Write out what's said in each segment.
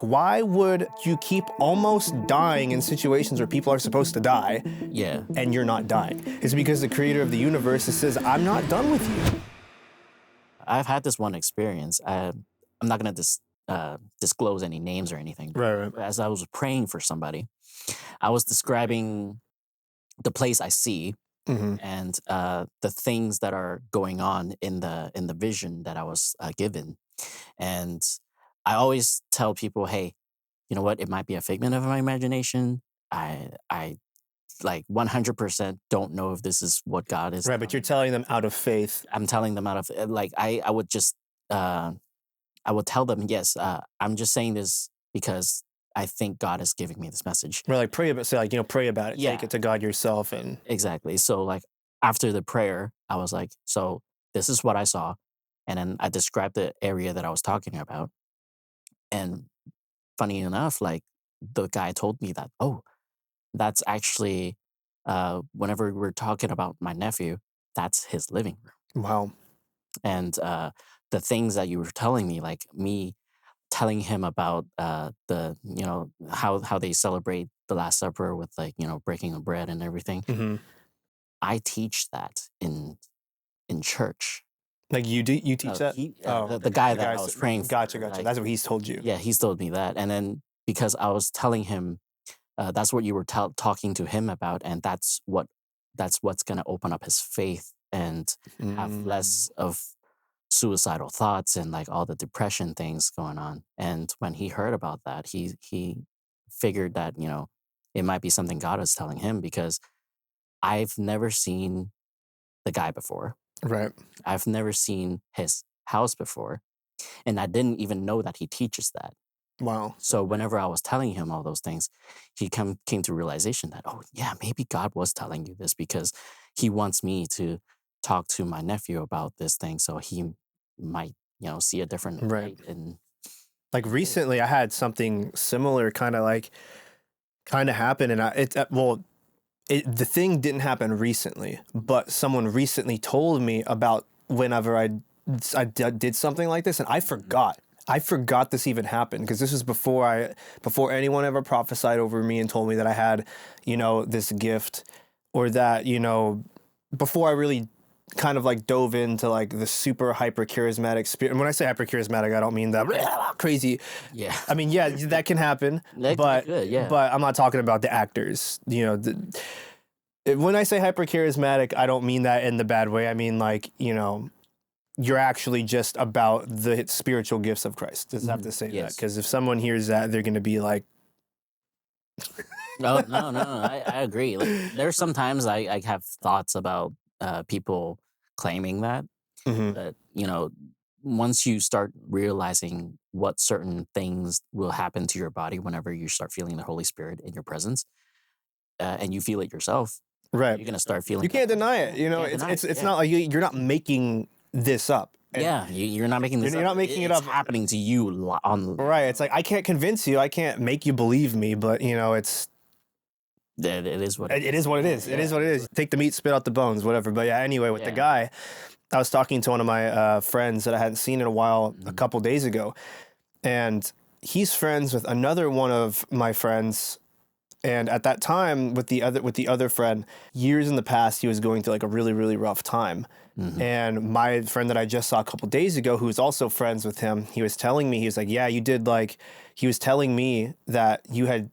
Why would you keep almost dying in situations where people are supposed to die Yeah. and you're not dying? It's because the creator of the universe says, I'm not done with you. I've had this one experience. I'm not going to disclose any names or anything. Right. As I was praying for somebody, I was describing the place I see and the things that are going on in the vision that I was given. And I always tell people, hey, you know what? It might be a figment of my imagination. I like 100% don't know if this is what God is. Right, but you're telling them out of faith. I'm telling them out of like I would just I would tell them, yes, I'm just saying this because I think God is giving me this message. Right, like pray about, pray about it. Yeah. Take it to God yourself, and Exactly. So like after the prayer, I was like, so this is what I saw, and then I described the area that I was talking about, and funny enough, like the guy told me that, oh, that's actually whenever we're talking about my nephew, that's his living room. wow. And the things that you were telling me, like me telling him about the how they celebrate the Last Supper with like breaking of bread and everything. Mm-hmm. I teach that in church. Like you teach that? The guy that I was praying for. Gotcha. Like, That's what he's told you. yeah, he's told me that, and then because I was telling him that's what you were talking to him about, and that's what's going to open up his faith and have less of suicidal thoughts and like all the depression things going on. And when he heard about that, he figured that it might be something God is telling him, because I've never seen the guy before. Right. I've never seen his house before, and I didn't even know that he teaches that. Wow. So whenever I was telling him all those things, he came to realization that, oh yeah, maybe God was telling you this because he wants me to talk to my nephew about this thing, so he might see a different Right. light. And like recently, I had something similar kind of happen, and the thing didn't happen recently, but someone recently told me about whenever I did something like this, and I forgot. I forgot this even happened, because this was before anyone ever prophesied over me and told me that I had, this gift, or that, before I really kind of like dove into like the super hyper charismatic spirit. And when I say hyper charismatic, I don't mean that crazy. yeah, I mean, yeah, that can happen, but I'm not talking about the actors. When I say hyper charismatic, I don't mean that in the bad way. I mean, like, you're actually just about the spiritual gifts of Christ. Just have to say that, because if someone hears that, they're going to be like, no, I agree. Like, there's sometimes I have thoughts about people claiming that, but once you start realizing what certain things will happen to your body whenever you start feeling the Holy Spirit in your presence, and you feel it yourself, right, you're gonna start feeling. You can't deny it. It's not like you're not making this up. And you're not making this. You're not making it up. It's happening to you on. Right. It's like, I can't convince you. I can't make you believe me. But it's. It is what it is. What it is. It is what it is. Take the meat, spit out the bones, whatever. But yeah. Anyway, with the guy, I was talking to one of my friends that I hadn't seen in a while a couple days ago, and he's friends with another one of my friends. And at that time, with the other friend, years in the past, he was going through like a really, really rough time. And my friend that I just saw a couple days ago, who was also friends with him, he was telling me, he was like, yeah, you did, like, he was telling me that you had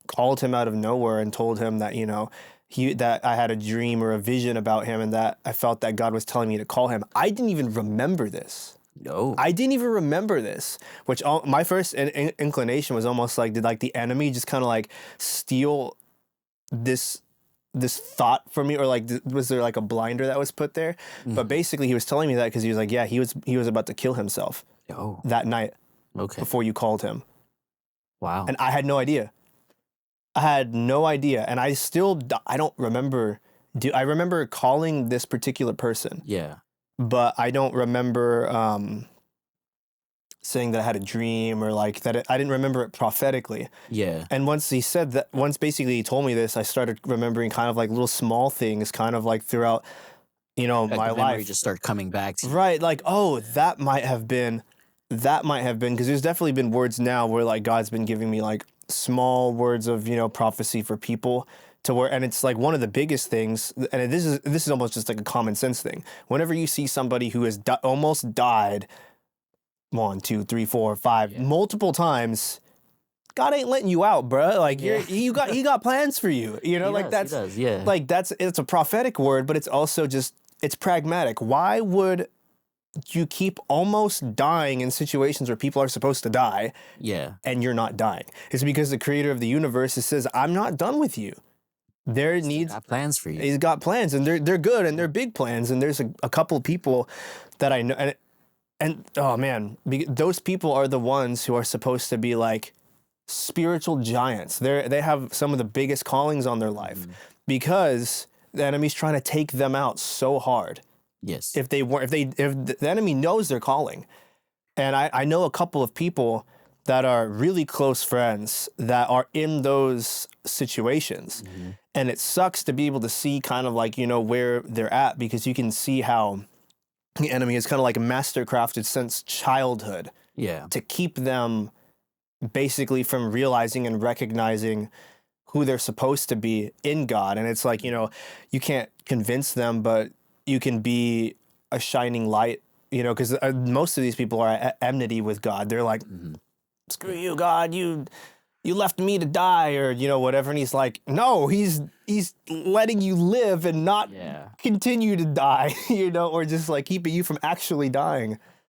called him out of nowhere and told him that, that I had a dream or a vision about him, and that I felt that God was telling me to call him. I didn't even remember this. No. I didn't even remember this, which my first inclination was almost like, did like the enemy just kind of like steal this thought from me, or like was there like a blinder that was put there? But basically he was telling me that because he was like, yeah, he was about to kill himself that night before you called him. Wow. And I had no idea. And I don't remember. I remember calling this particular person. Yeah. But I don't remember saying that I had a dream, or like that I didn't remember it prophetically. Yeah. And once basically he told me this, I started remembering kind of like little small things, kind of like throughout, like my the life. Just start coming back to you. Right. Like, oh, that might have been that might have been, because there's definitely been words now where like God's been giving me like small words of, you know, prophecy for people to where, and it's like one of the biggest things, and this is almost just like a common sense thing. Whenever you see somebody who has almost died 1, 2, 3, 4, 5 multiple times, God ain't letting you out, bruh. Like he got plans for you. You know, like that's like it's a prophetic word, but it's also just it's pragmatic. Why would you keep almost dying in situations where people are supposed to die? And you're not dying. It's because the creator of the universe says, I'm not done with you. He's got plans for you. He's got plans, and they're good, and they're big plans. And there's a couple of people that I know, and oh man, those people are the ones who are supposed to be like spiritual giants. They have some of the biggest callings on their life because the enemy's trying to take them out so hard. Yes. If the enemy knows they're calling, and I know a couple of people that are really close friends that are in those situations. And it sucks to be able to see kind of like, you know, where they're at, because you can see how the enemy is kind of like mastercrafted since childhood to keep them basically from realizing and recognizing who they're supposed to be in God. And it's like, you know, you can't convince them, but you can be a shining light, you know, because most of these people are at enmity with God. They're like, screw you, God, you left me to die, or, you know, whatever. And he's like, no, he's letting you live and not continue to die, you know, or just like keeping you from actually dying.